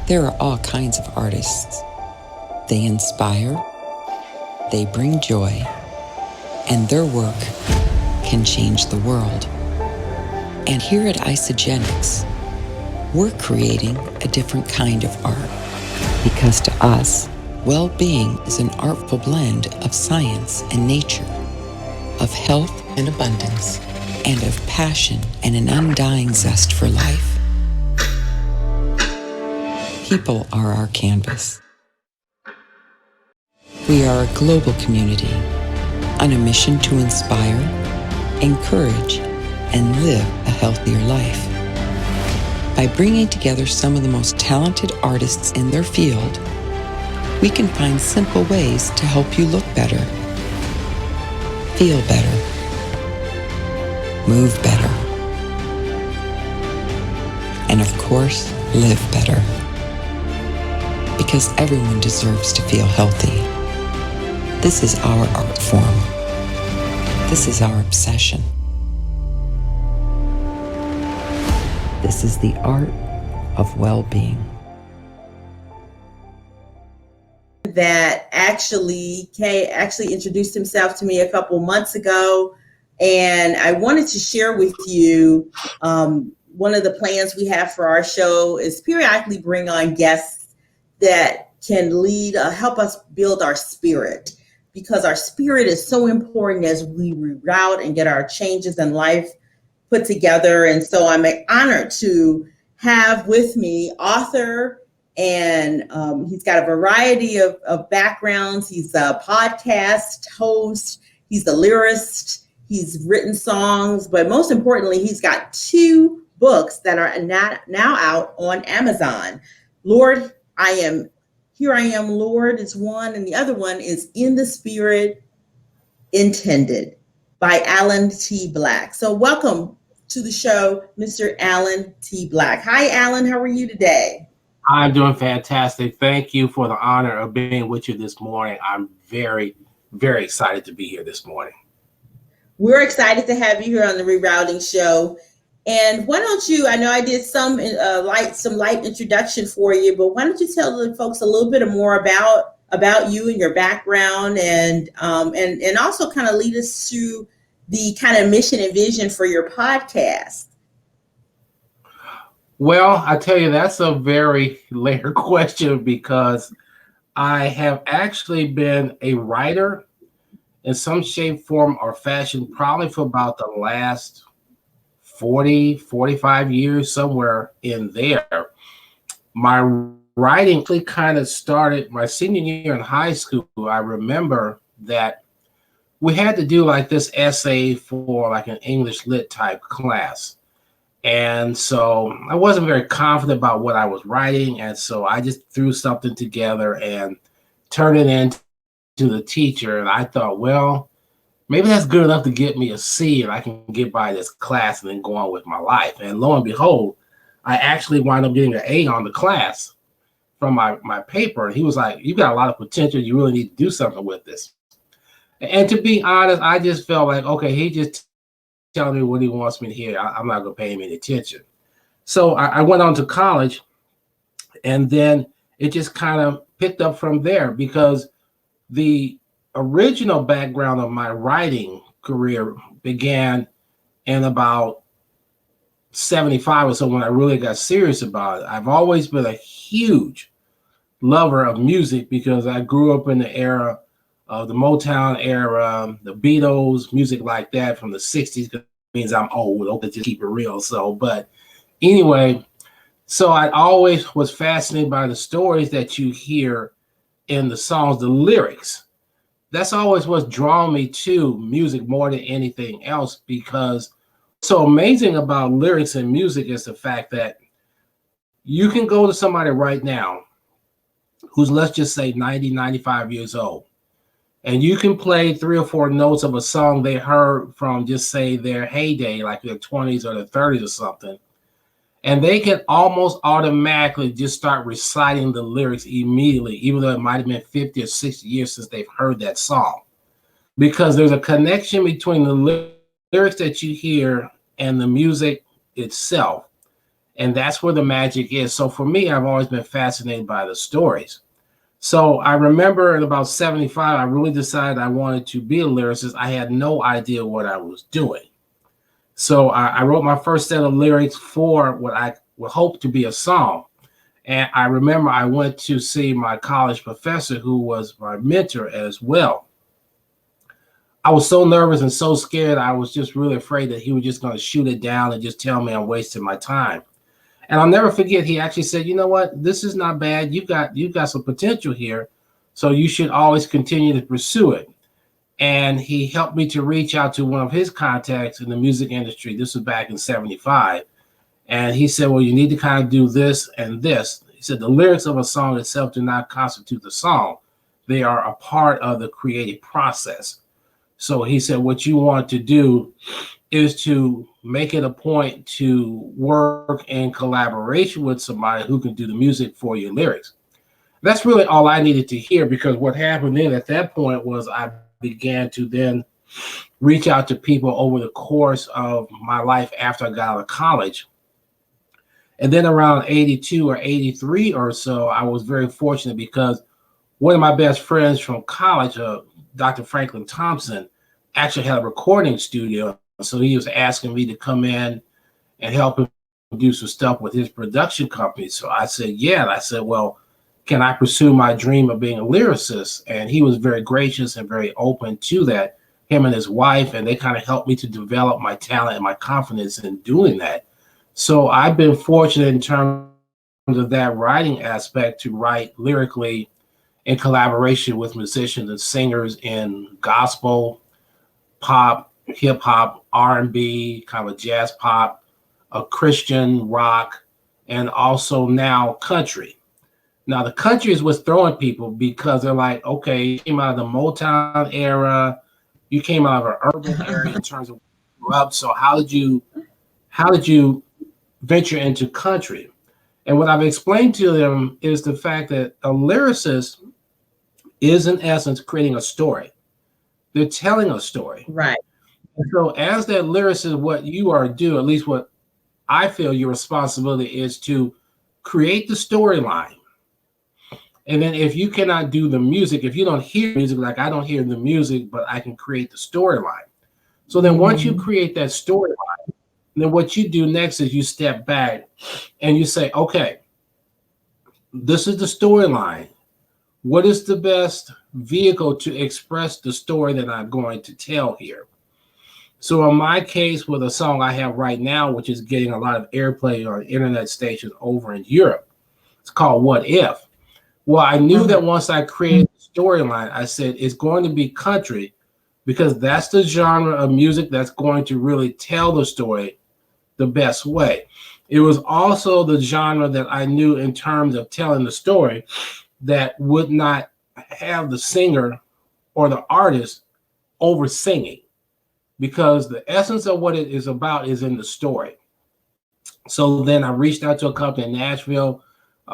There are all kinds of artists. They inspire, they bring joy, and their work can change the world. And here at Isogenics, we're creating a different kind of art. Because to us, well-being is an artful blend of science and nature, of health and abundance, and of passion and an undying zest for life. People are our canvas. We are a global community on a mission to inspire, encourage, and live a healthier life. By bringing together some of the most talented artists in their field, we can find simple ways to help you look better, feel better, move better, and of course, live better. Because everyone deserves to feel healthy. This is our art form. This is our obsession. This is the art of well-being. That Kay actually introduced himself to me a couple months ago, and I wanted to share with you one of the plans we have for our show is periodically bring on guests that can help us build our spirit, because our spirit is so important as we reroute and get our changes in life put together. And so I'm honored to have with me author, and he's got a variety of backgrounds. He's a podcast host, he's a lyricist, he's written songs, but most importantly, he's got 2 books that are now out on Amazon. Here I am, Lord is one, and the other one is In the Spirit Intended by Alan T. Black. So welcome to the show, Mr. Alan T. Black. Hi, Alan. How are you today? I'm doing fantastic. Thank you for the honor of being with you this morning. I'm very, very excited to be here this morning. We're excited to have you here on the Rerouting Show. And why don't you, I know I did some light introduction for you, but why don't you tell the folks a little bit more about you and your background, and also kind of lead us through the kind of mission and vision for your podcast? Well, I tell you, that's a very layered question, because I have actually been a writer in some shape, form, or fashion probably for about the last 40, 45 years, somewhere in there. My writing actually kind of started my senior year in high school. I remember that we had to do like this essay for like an English lit type class. And so I wasn't very confident about what I was writing. And so I just threw something together and turned it in to the teacher. And I thought, well, maybe that's good enough to get me a C and I can get by this class and then go on with my life. And lo and behold, I actually wound up getting an A on the class from my paper. And he was like, you got a lot of potential. You really need to do something with this. And to be honest, I just felt like, okay, he just telling me what he wants me to hear. I'm not going to pay him any attention. So I went on to college, and then it just kind of picked up from there, because the original background of my writing career began in about 75 or so, when I really got serious about it. I've always been a huge lover of music, because I grew up in the era of the Motown era, the Beatles, music like that from the 60s. That means I'm old. Okay, just keep it real. So, but anyway, so I always was fascinated by the stories that you hear in the songs, the lyrics. That's always what's drawn me to music more than anything else, because what's so amazing about lyrics and music is the fact that you can go to somebody right now who's, let's just say, 90, 95 years old, and you can play 3 or 4 notes of a song they heard from, just say, their heyday, like their 20s or their 30s or something, and they can almost automatically just start reciting the lyrics immediately, even though it might have been 50 or 60 years since they've heard that song, because there's a connection between the lyrics that you hear and the music itself. And that's where the magic is. So for me, I've always been fascinated by the stories. So I remember in about 75, I really decided I wanted to be a lyricist. I had no idea what I was doing. So I wrote my first set of lyrics for what I would hope to be a song. And I remember I went to see my college professor, who was my mentor as well. I was so nervous and so scared. I was just really afraid that he was just going to shoot it down and just tell me I'm wasting my time. And I'll never forget, he actually said, you know what, this is not bad. You've got some potential here. So you should always continue to pursue it. And he helped me to reach out to one of his contacts in the music industry. This was back in 75. And he said, well, you need to kind of do this and this. He said, the lyrics of a song itself do not constitute the song. They are a part of the creative process. So he said, what you want to do is to make it a point to work in collaboration with somebody who can do the music for your lyrics. That's really all I needed to hear, because what happened then at that point was I began to then reach out to people over the course of my life after I got out of college. And then around 82 or 83 or so, I was very fortunate because one of my best friends from college, Dr. Franklin Thompson, actually had a recording studio. So he was asking me to come in and help him do some stuff with his production company. So I said, yeah. And I said, well, can I pursue my dream of being a lyricist? And he was very gracious and very open to that, him and his wife, and they kind of helped me to develop my talent and my confidence in doing that. So I've been fortunate in terms of that writing aspect to write lyrically in collaboration with musicians and singers in gospel, pop, hip hop, R&B, kind of a jazz pop, a Christian rock, and also now country. Now the country is what's throwing people, because they're like, okay, you came out of the Motown era, you came out of an urban area in terms of up. So how did you venture into country? And what I've explained to them is the fact that a lyricist is in essence creating a story. They're telling a story. Right. And so as that lyricist, what you are doing, at least what I feel your responsibility is, to create the storyline. And then if you cannot do the music, if you don't hear music, like I don't hear the music, but I can create the storyline. So then once you create that storyline, then what you do next is you step back and you say, okay, this is the storyline. What is the best vehicle to express the story that I'm going to tell here? So in my case, with a song I have right now, which is getting a lot of airplay on internet stations over in Europe, it's called What If? Well, I knew that once I created the storyline, I said it's going to be country, because that's the genre of music that's going to really tell the story the best way. It was also the genre that I knew in terms of telling the story that would not have the singer or the artist over singing, because the essence of what it is about is in the story. So then I reached out to a company in Nashville.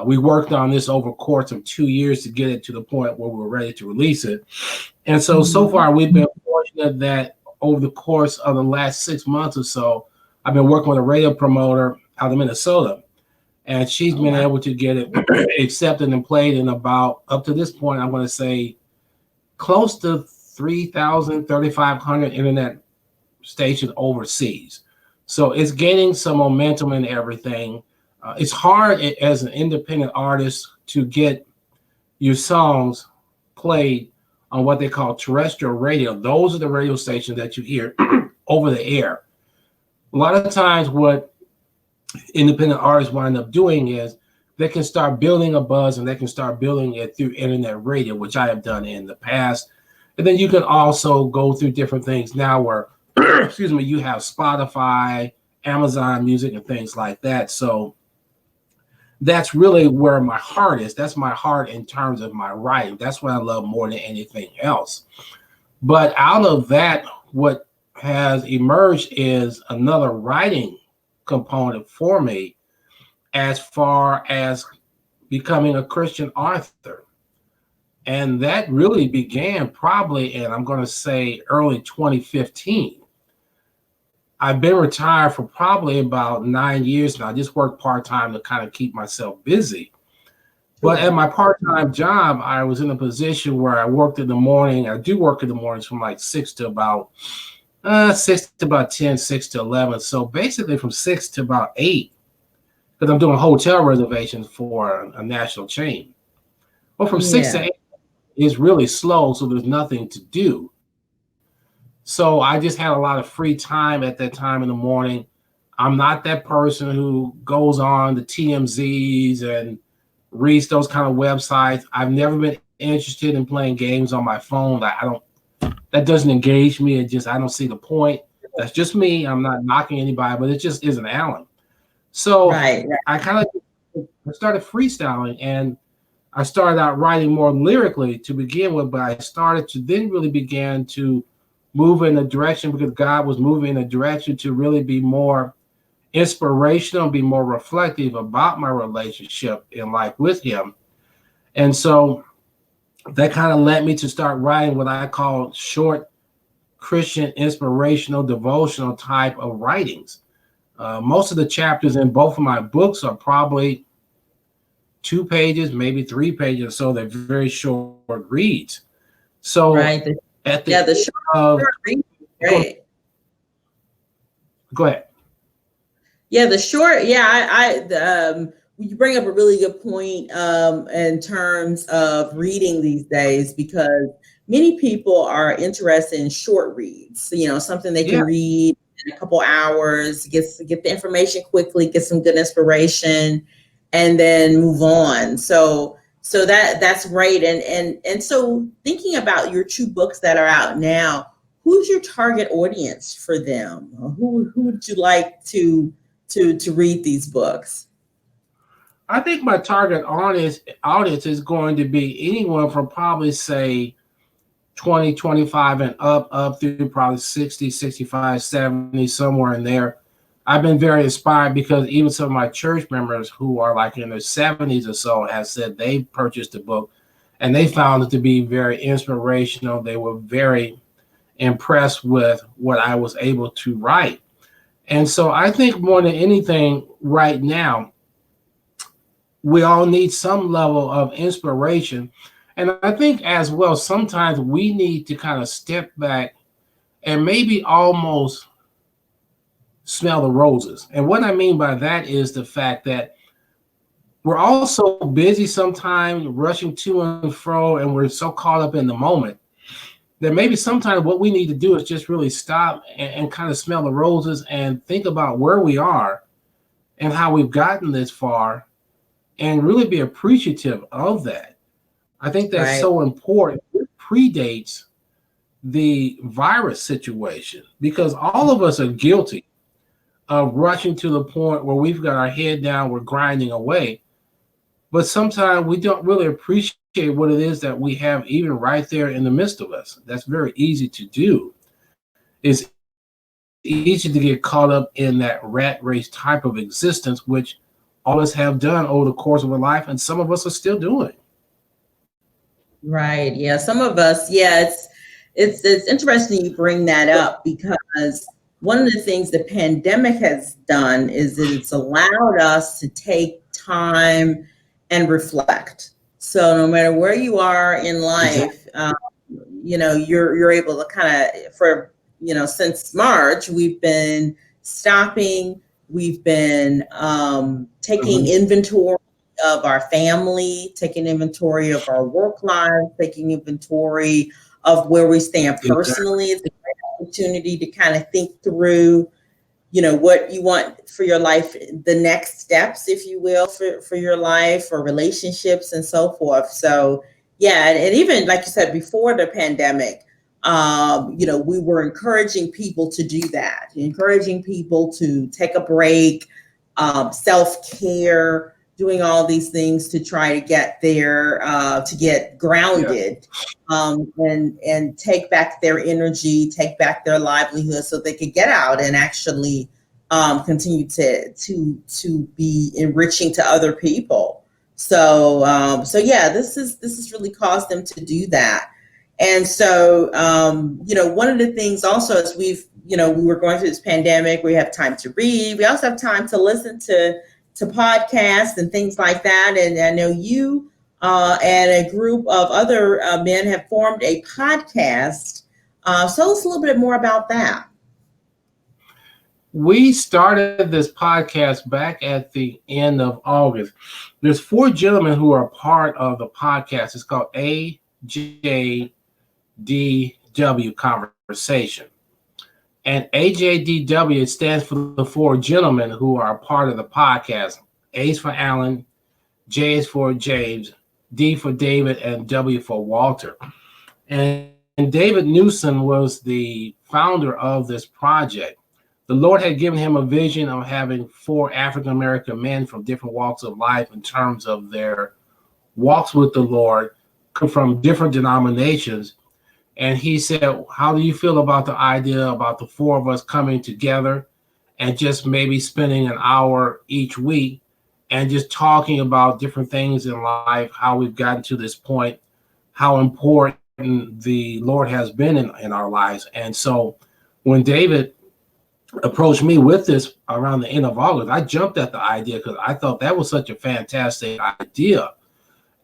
We worked on this over a course of 2 years to get it to the point where we're ready to release it. And so far we've been fortunate that over the course of the last 6 months or so, I've been working with a radio promoter out of Minnesota, and she's been able to get it accepted and played in about, up to this point, I'm going to say close to 3,000, 3,500 internet stations overseas. So it's gaining some momentum and everything. It's hard as an independent artist to get your songs played on what they call terrestrial radio. Those are the radio stations that you hear over the air. A lot of times what independent artists wind up doing is they can start building a buzz, and they can start building it through internet radio, which I have done in the past. And then you can also go through different things now where, excuse me, you have Spotify, Amazon Music, and things like that. So that's really where my heart is. That's my heart in terms of my writing. That's what I love more than anything else. But out of that, what has emerged is another writing component for me, as far as becoming a Christian author. And that really began probably in, I'm going to say, early 2015. I've been retired for probably about 9 years now. I just work part-time to kind of keep myself busy. But at my part-time job, I was in a position where I worked in the morning. I do work in the mornings from like 6 to about 10, 6 to 11. So basically from 6 to about 8, because I'm doing hotel reservations for a national chain. Well, from 6 to 8 is really slow, so there's nothing to do. So I just had a lot of free time at that time in the morning. I'm not that person who goes on the TMZs and reads those kind of websites. I've never been interested in playing games on my phone. That doesn't engage me. I don't see the point. That's just me. I'm not knocking anybody, but it just isn't Alan. So I kind of started freestyling, and I started out writing more lyrically to begin with, but I started to then really begin to move in a direction, because God was moving in a direction to really be more inspirational, be more reflective about my relationship in life with him. And so that kind of led me to start writing what I call short Christian inspirational devotional type of writings. Most of the chapters in both of my books are probably 2 pages, maybe 3 pages or so. They're very short reads. So at the short read, go ahead. Yeah, the short. Yeah, you bring up a really good point in terms of reading these days, because many people are interested in short reads. You know, something they can read in a couple hours, get the information quickly, get some good inspiration, and then move on. So that's great. And so thinking about your 2 books that are out now, who's your target audience for them? Who would you like to read these books? I think my target audience is going to be anyone from probably say 20, 25 and up through probably 60, 65, 70, somewhere in there. I've been very inspired because even some of my church members who are like in their 70s or so have said they purchased the book and they found it to be very inspirational. They were very impressed with what I was able to write. And so I think more than anything right now, we all need some level of inspiration. And I think as well, sometimes we need to kind of step back and maybe almost smell the roses. And what I mean by that is the fact that we're all so busy sometimes, rushing to and fro, and we're so caught up in the moment that maybe sometimes what we need to do is just really stop and kind of smell the roses and think about where we are and how we've gotten this far, and really be appreciative of that. I think that's so important. It predates the virus situation, because all of us are guilty of rushing to the point where we've got our head down, we're grinding away. But sometimes we don't really appreciate what it is that we have even right there in the midst of us. That's very easy to do. It's easy to get caught up in that rat race type of existence, which all of us have done over the course of our life, and some of us are still doing. Right. Yeah. Some of us. Yeah. It's interesting you bring that up, because one of the things the pandemic has done is that it's allowed us to take time and reflect. So no matter where you are in life, you're able to kind of, since March, we've been stopping. We've been taking inventory of our family, taking inventory of our work lives, taking inventory of where we stand personally. It's a great opportunity to kind of think through, what you want for your life, the next steps, if you will, for your life or relationships and so forth. So, yeah. And even like you said, before the pandemic, we were encouraging people to do that, encouraging people to take a break, self-care, doing all these things to try to get there, to get grounded, and take back their energy, take back their livelihood, so they could get out and actually continue to be enriching to other people. So yeah, this has really caused them to do that. And so, one of the things also is we were going through this pandemic, we have time to read. We also have time to listen to podcasts and things like that. And I know you and a group of other men have formed a podcast. So tell us a little bit more about that. We started this podcast back at the end of August. There's 4 gentlemen who are part of the podcast. It's called AJDW Conversation. And AJDW stands for the 4 gentlemen who are part of the podcast. A is for Alan, J is for James, D for David, and W for Walter. And David Newsom was the founder of this project. The Lord had given him a vision of having 4 African-American men from different walks of life in terms of their walks with the Lord, from different denominations. And he said, how do you feel about the idea about the 4 of us coming together and just maybe spending an hour each week and just talking about different things in life, how we've gotten to this point, how important the Lord has been in our lives. And so when David approached me with this around the end of August, I jumped at the idea because I thought that was such a fantastic idea.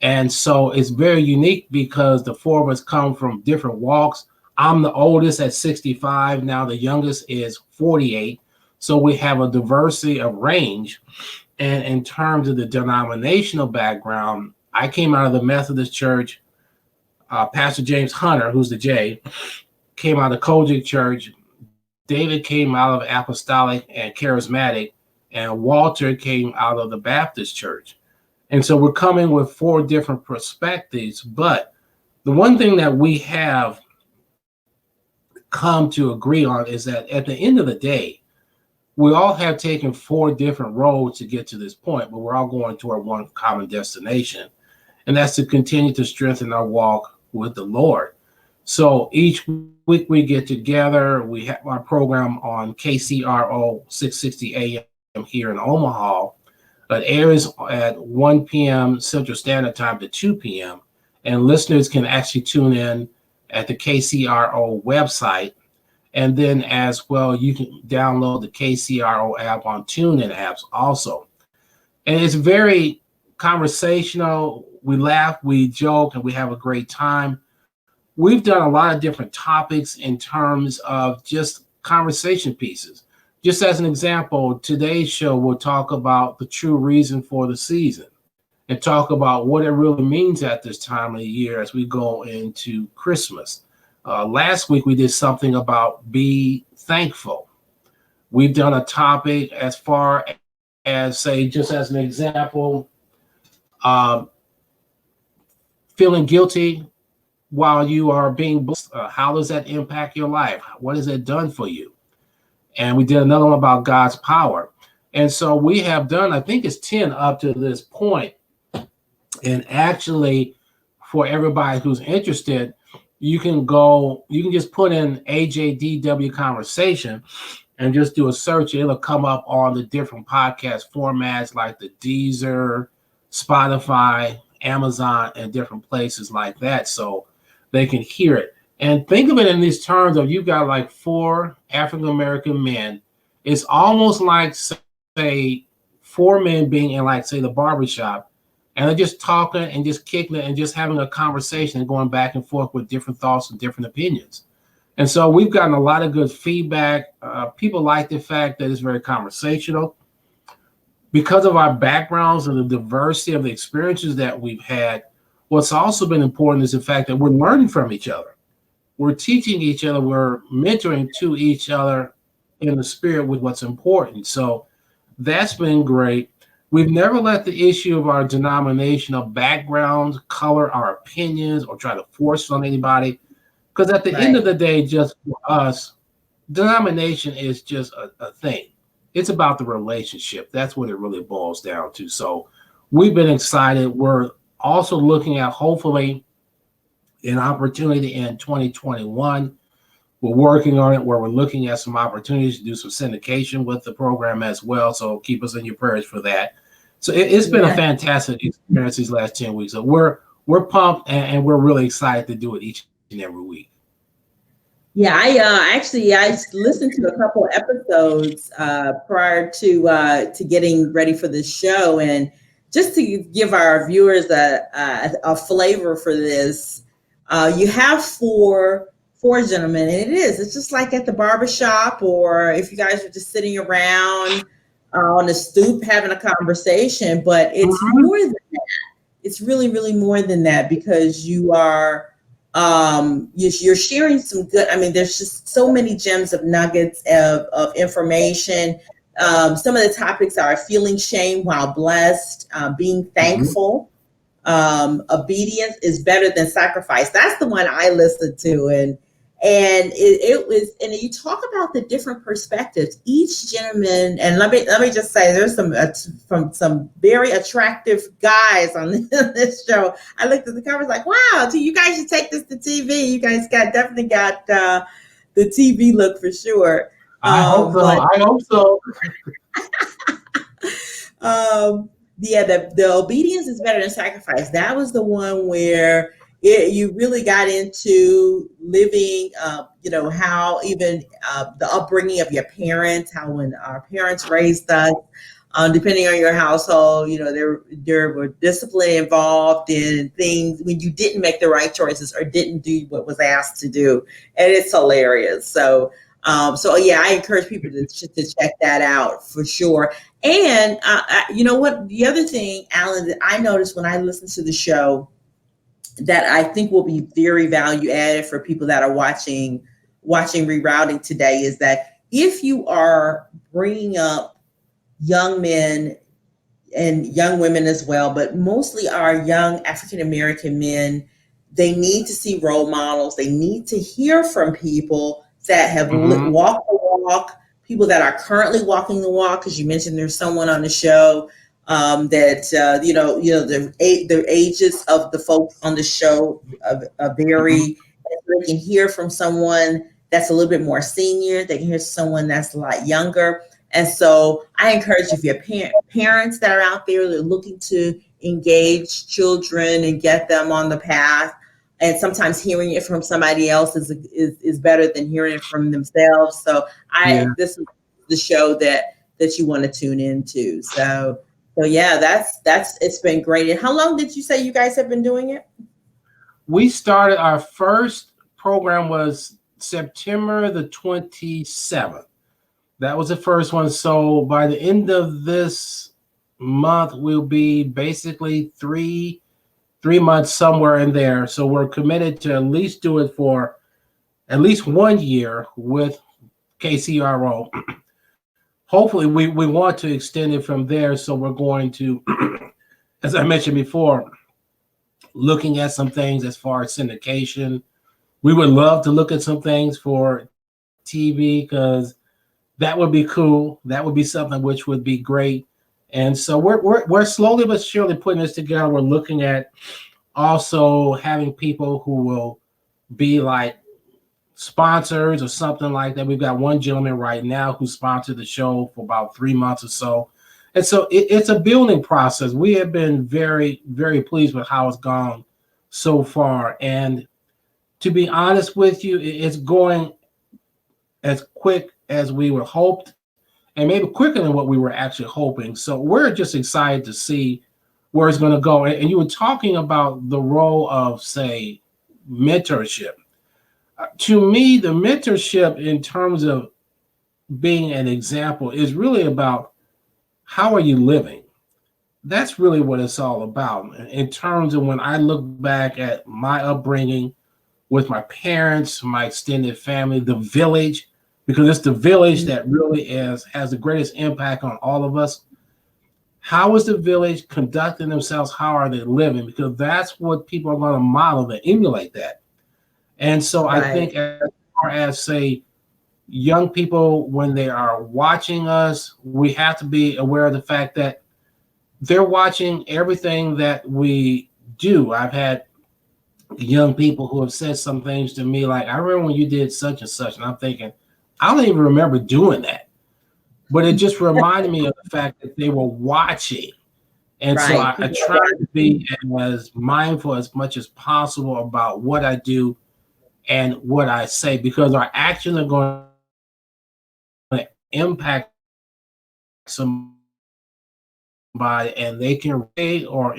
And so it's very unique because the 4 of us come from different walks. I'm the oldest at 65. Now the youngest is 48. So we have a diversity of range. And in terms of the denominational background, I came out of the Methodist Church. Pastor James Hunter, who's the J, came out of Kojic Church. David came out of Apostolic and Charismatic, and Walter came out of the Baptist Church. And so we're coming with 4 different perspectives. But the one thing that we have come to agree on is that at the end of the day, we all have taken 4 different roads to get to this point, but we're all going toward one common destination. And that's to continue to strengthen our walk with the Lord. So each week we get together. We have our program on KCRO 660 AM here in Omaha. It airs at 1 p.m. Central Standard Time to 2 p.m. And listeners can actually tune in at the KCRO website. And then as well, you can download the KCRO app on TuneIn apps also. And it's very conversational. We laugh, we joke, and we have a great time. We've done a lot of different topics in terms of just conversation pieces. Just as an example, today's show will talk about the true reason for the season and talk about what it really means at this time of the year as we go into Christmas. Last week, we did something about be thankful. We've done a topic as far as, say, just as an example, feeling guilty while you are being blessed. How does that impact your life? What has it done for you? And we did another one about God's power. And so we have done, I think it's 10 up to this point. And actually, for everybody who's interested, you can just put in AJDW Conversation and just do a search. It'll come up on the different podcast formats like the Deezer, Spotify, Amazon, and different places like that. So they can hear it. And think of it in these terms of you've got like 4 African-American men. It's almost like, say, 4 men being in, like, say, the barbershop, and they're just talking and just kicking it and just having a conversation and going back and forth with different thoughts and different opinions. And so we've gotten a lot of good feedback. People like the fact that it's very conversational. Because of our backgrounds and the diversity of the experiences that we've had, what's also been important is the fact that we're learning from each other. We're teaching each other. We're mentoring to each other in the spirit with what's important. So that's been great. We've never let the issue of our denominational backgrounds color our opinions or try to force on anybody. Because at the end of the day, just for us, denomination is just a thing. It's about the relationship. That's what it really boils down to. So we've been excited. We're also looking at, hopefully, an opportunity in 2021. We're working on it where we're looking at some opportunities to do some syndication with the program as well. So keep us in your prayers for that. So it's been a fantastic experience these last 10 weeks. So we're pumped and we're really excited to do it each every week. Yeah, I listened to a couple episodes prior to getting ready for this show, and just to give our viewers a flavor for this, you have four gentlemen, and it's just like at the barbershop, or if you guys are just sitting around on the stoop having a conversation, but it's more than that. It's really, really more than that, because you are you're sharing some good. I mean, there's just so many gems of nuggets of information. Some of the topics are feeling shame while blessed, being thankful. Obedience is better than sacrifice. That's the one I listened to, and it was, and you talk about the different perspectives. Each gentleman, and let me just say, there's from some very attractive guys on this show. I looked at the covers like, wow, you guys should take this to TV. You guys definitely got the TV look for sure. I hope so. I hope so. Yeah, the obedience is better than sacrifice. That was the one where you really got into living, how even the upbringing of your parents, how when our parents raised us, depending on your household, there were discipline involved in things when you didn't make the right choices or didn't do what was asked to do. And it's hilarious. So yeah, I encourage people to check that out for sure. And you know what? The other thing, Alan, that I noticed when I listened to the show that I think will be very value added for people that are watching Rerouting today is that if you are bringing up young men and young women as well, but mostly our young African American men, they need to see role models. They need to hear from people that have walked the walk, people that are currently walking the walk, because you mentioned there's someone on the show that the ages of the folks on the show vary. They can hear from someone that's a little bit more senior. They can hear someone that's a lot younger. And so I encourage, if you're parents that are out there that are looking to engage children and get them on the path, and sometimes hearing it from somebody else is better than hearing it from themselves. So this is the show that you want to tune into. So yeah, that's it's been great. And how long did you say you guys have been doing it? We started, our first program was September the 27th. That was the first one. So by the end of this month, we'll be basically three months somewhere in there. So we're committed to at least do it for at least 1 year with KCRO. Hopefully we want to extend it from there. So we're going to, as I mentioned before, looking at some things as far as syndication. We would love to look at some things for TV, because that would be cool. That would be something which would be great. And so we're slowly but surely putting this together. We're looking at also having people who will be like sponsors or something like that. We've got one gentleman right now who sponsored the show for about 3 months or so. And so it's a building process. We have been very, very pleased with how it's gone so far. And to be honest with you, it's going as quick as we were hoped, and maybe quicker than what we were actually hoping. So we're just excited to see where it's going to go. And you were talking about the role of, say, mentorship. To me, the mentorship in terms of being an example is really about how are you living? That's really what it's all about. In terms of when I look back at my upbringing with my parents, my extended family, the village, because it's the village that really has the greatest impact on all of us. How is the village conducting themselves? How are they living? Because that's what people are going to model and emulate that. And so I think as far as, say, young people, when they are watching us, we have to be aware of the fact that they're watching everything that we do. I've had young people who have said some things to me like, I remember when you did such and such, and I'm thinking, I don't even remember doing that. But it just reminded me of the fact that they were watching. And so I try to be as mindful as much as possible about what I do, and what I say, because our actions are going to impact somebody, and they can relate or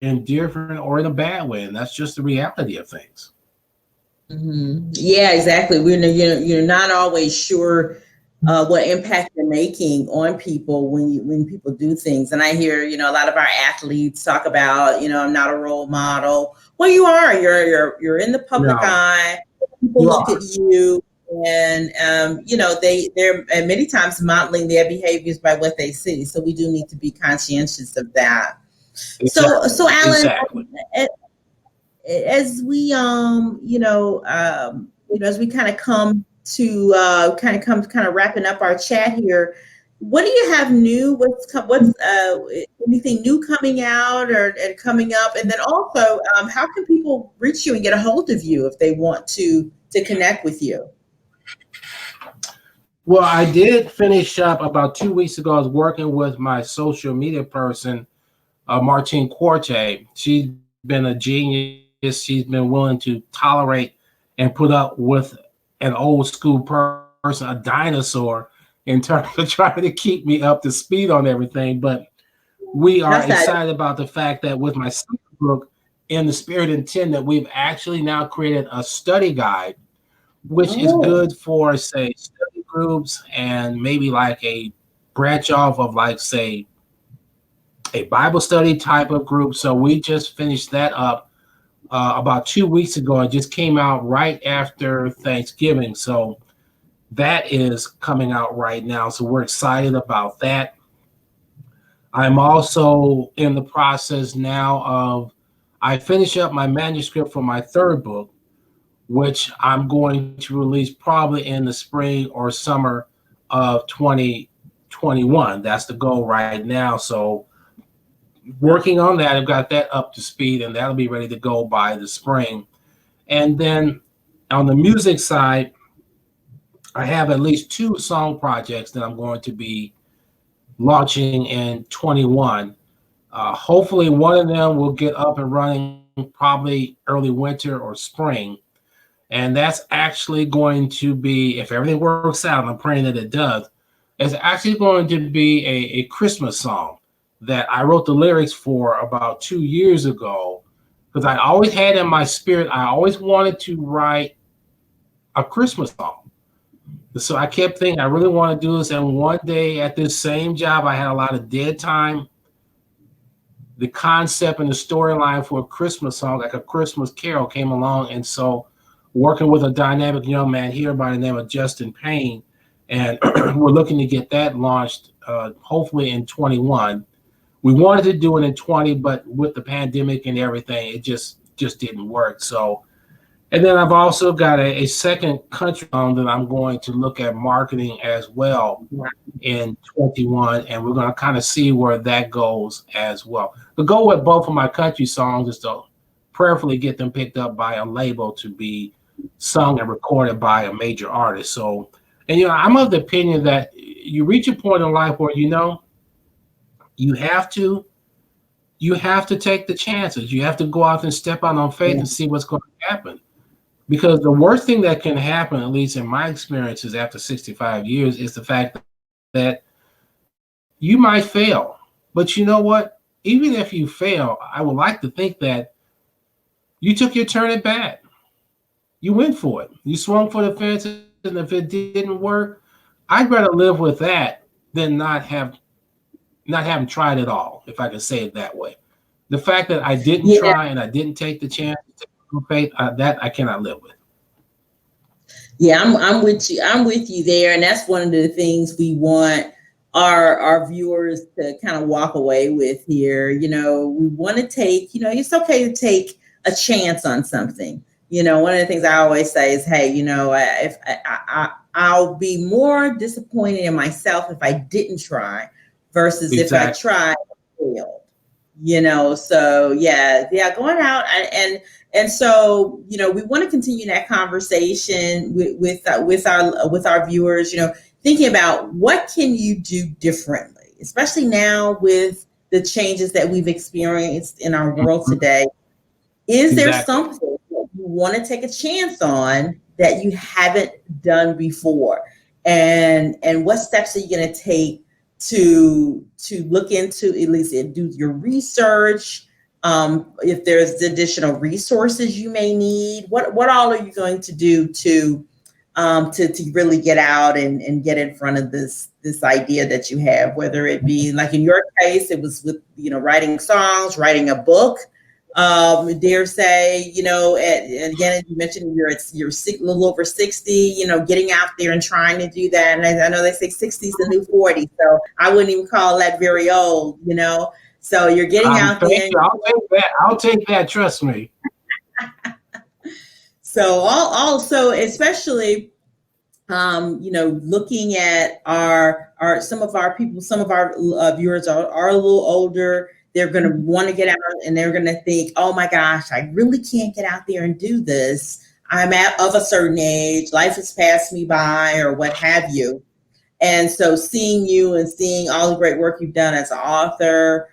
indifferent or in a bad way, and that's just the reality of things. Yeah, exactly. You're not always sure what impact you're making on people when people do things. And I hear, a lot of our athletes talk about, I'm not a role model. Well, you are. You're in the public No, eye. People you look are. at you, and they're many times modeling their behaviors by what they see. So we do need to be conscientious of that. So Exactly. Alan, Exactly. as we as we kind of come to kind of wrapping up our chat here, what do you have new? What's anything new coming out or and coming up? And then also, how can people reach you and get a hold of you if they want to connect with you? Well, I did finish up about 2 weeks ago. I was working with my social media person, Martine Quarte. She's been a genius. She's been willing to tolerate and put up with an old school person, a dinosaur, in terms of trying to keep me up to speed on everything. But we are That's that. excited about the fact that with my second book, In the Spirit and Intent, that we've actually now created a study guide, which is Oh, good for, say, study groups and maybe like a branch off of, like, say, a Bible study type of group. So we just finished that up about 2 weeks ago. It just came out right after Thanksgiving. So that is coming out right now. So we're excited about that. I'm also in the process now of, I finish up my manuscript for my third book, which I'm going to release probably in the spring or summer of 2021. That's the goal right now. So working on that, I've got that up to speed, and that'll be ready to go by the spring. And then on the music side, I have at least 2 song projects that I'm going to be launching in 21. Hopefully, one of them will get up and running probably early winter or spring. And that's actually going to be, if everything works out, and I'm praying that it does, it's actually going to be a Christmas song that I wrote the lyrics for about 2 years ago, because I always had in my spirit, I always wanted to write a Christmas song. So I kept thinking, I really want to do this. And one day at this same job, I had a lot of dead time. The concept and the storyline for a Christmas song, like a Christmas carol, came along. And so working with a dynamic young man here by the name of Justin Payne, and we're looking to get that launched hopefully in 21. We wanted to do it in 20, but with the pandemic and everything, it just didn't work. So, and then I've also got a second country song that I'm going to look at marketing as well in 21, and we're going to kind of see where that goes as well. The goal with both of my country songs is to prayerfully get them picked up by a label to be sung and recorded by a major artist. So, and I'm of the opinion that you reach a point in life where you have to take the chances. You have to go out and step out on faith and see what's going to happen. Because the worst thing that can happen, at least in my experiences after 65 years, is the fact that you might fail. But you know what? Even if you fail, I would like to think that you took your turn at bat. You went for it. You swung for the fences, and if it didn't work, I'd rather live with that than not having tried at all, if I can say it that way. The fact that I didn't yeah. try and I didn't take the chance to take faith, that I cannot live with. Yeah, I'm with you. I'm with you there, and that's one of the things we want our viewers to kind of walk away with here. We want to take. It's okay to take a chance on something. One of the things I always say is, hey, if I'll be more disappointed in myself if I didn't try versus if I tried and failed. So yeah, going out and so, we want to continue that conversation with our viewers, thinking about what can you do differently, especially now with the changes that we've experienced in our world today. Is there something that you want to take a chance on that you haven't done before? And what steps are you going to take to look into, at least do your research? If there's additional resources you may need, what all are you going to do to really get out and get in front of this idea that you have, whether it be like in your case, it was with, writing songs, writing a book, dare say, and again, you mentioned you're a little over 60, getting out there and trying to do that. And I know they say 60 is the new 40, so I wouldn't even call that very old, so you're getting out there. I'll take that. Trust me. So also, especially, looking at some of our viewers are a little older. They're going to want to get out and they're going to think, oh my gosh, I really can't get out there and do this. I'm of a certain age, life has passed me by, or what have you. And so seeing you and seeing all the great work you've done as an author,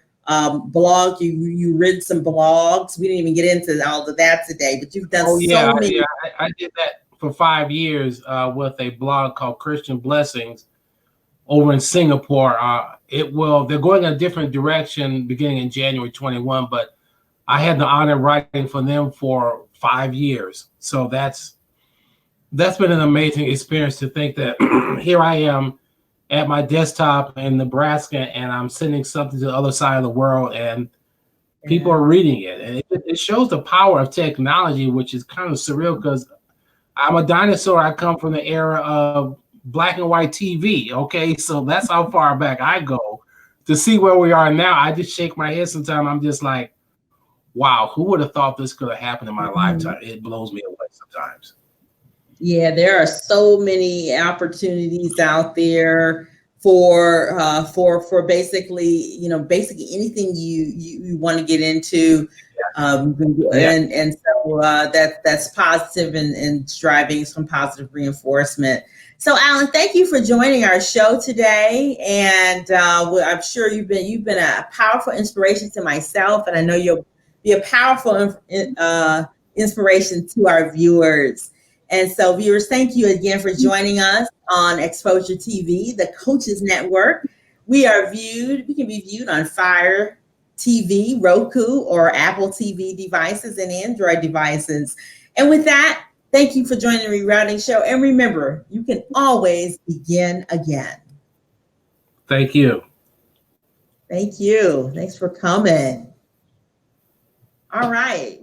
blog, you read some blogs. We didn't even get into all of that today, but you've done so many. Yeah, I did that for 5 years with a blog called Christian Blessings over in Singapore. They're going a different direction beginning in January 21, but I had the honor of writing for them for 5 years. So that's been an amazing experience to think that here I am at my desktop in Nebraska and I'm sending something to the other side of the world and people are reading it. And it shows the power of technology, which is kind of surreal because I'm a dinosaur. I come from the era of black and white TV. Okay, so that's how far back I go. To see where we are now, I just shake my head sometimes. I'm just like, wow, who would have thought this could have happened in my lifetime? It blows me away sometimes. Yeah, there are so many opportunities out there for basically, anything you want to get into. And so that's positive and driving some positive reinforcement. So Alan, thank you for joining our show today. And I'm sure you've been a powerful inspiration to myself, and I know you'll be a powerful inspiration to our viewers. And so viewers, thank you again for joining us on Exposure TV, the Coaches Network. We can be viewed on Fire TV, Roku, or Apple TV devices and Android devices. And with that, thank you for joining the Rerouting Show. And remember, you can always begin again. Thank you. Thank you. Thanks for coming. All right.